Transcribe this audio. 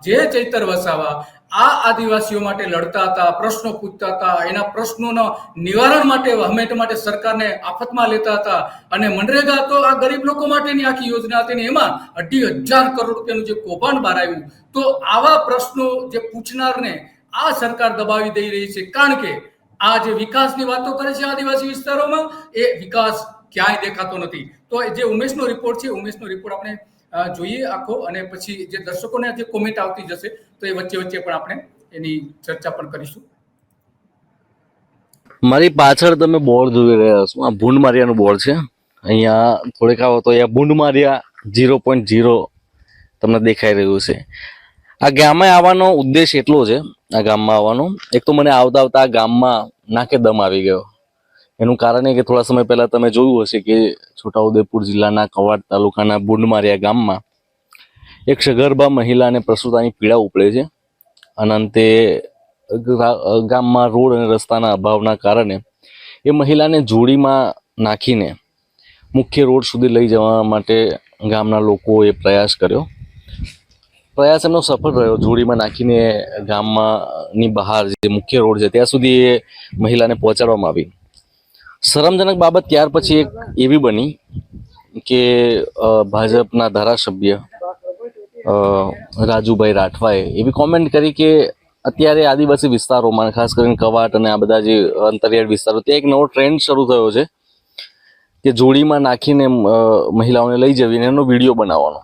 જે ચૈતર વસાવા આ આદિવાસીઓ માટે લડતા હતા, પ્રશ્નો પૂછતા હતા, એના પ્રશ્નોના નિવારણ માટે હંમેશા માટે સરકારને આફતમાં લેતા હતા. અને મનરેગા તો આ ગરીબ લોકો માટેની આખી યોજના હતી ને એમાં 2,500 કરોડ રૂપિયાનું જે કૌભાંડ બહાર આવ્યું. તો આવા પ્રશ્નો જે પૂછનારને આ સરકાર દબાવી દઈ રહી છે, કારણ કે આ જે વિકાસની વાતો કરે છે આદિવાસી વિસ્તારોમાં, એ વિકાસ ક્યાંય દેખાતો નથી. તો જે ઉમેશનો રિપોર્ટ છે, ઉમેશનો રિપોર્ટ આપણે જોઈએ આખો, અને પછી જે દર્શકોને જે કોમેન્ટ આવતી જશે તો એ વચ્ચે વચ્ચે પણ આપણે એની ચર્ચા પણ કરીશું. મારી પાછળ તમે બોર્ડ જોઈ રહ્યા છો, આ ભૂંડમારિયાનું બોર્ડ છે. અહીંયા થોડીક આવો તો અહીંયા ભૂંડમારિયા 0.0 તમને દેખાઈ રહ્યું છે. આ ગામમાં આવવાનો ઉદ્દેશ એટલો છે, આ ગામમાં આવવાનો, એક તો મને આવતા આવતા આ ગામમાં નાકે દમ આવી ગયો. એનું કારણ એ કે થોડા સમય પહેલા તમે જોયું હશે કે છોટાઉદેપુર જિલ્લાના કવાડ તાલુકાના ભૂંડમારિયા ગામમાં એક સગર્ભા મહિલાને પ્રસૂતાની પીડા ઉપડે છે. અને અંતે ગામમાં રોડ અને રસ્તાના અભાવના કારણે એ મહિલાને જોડીમાં નાખીને મુખ્ય રોડ સુધી લઈ જવા માટે ગામના લોકોએ પ્રયાસ કર્યો. પ્રયાસ એમનો સફળ રહ્યો. જોડીમાં નાખીને ગામની બહાર જે મુખ્ય રોડ છે ત્યાં સુધી એ મહિલાને પહોંચાડવામાં આવી. શરમજનક બાબત ત્યાર પછી એક એવી બની કે ભાજપના ધારાસભ્ય રાજુભાઈ રાઠવાએ એવી કોમેન્ટ કરી કે અત્યારે આદિવાસી વિસ્તારોમાં, ખાસ કરીને કવાટ અને આ બધા જે અંતરિયાળ વિસ્તારો, ત્યાં એક નવો ટ્રેન્ડ શરૂ થયો છે કે જોડીમાં નાખીને મહિલાઓને લઈ જવીને એનો વિડીયો બનાવવાનો.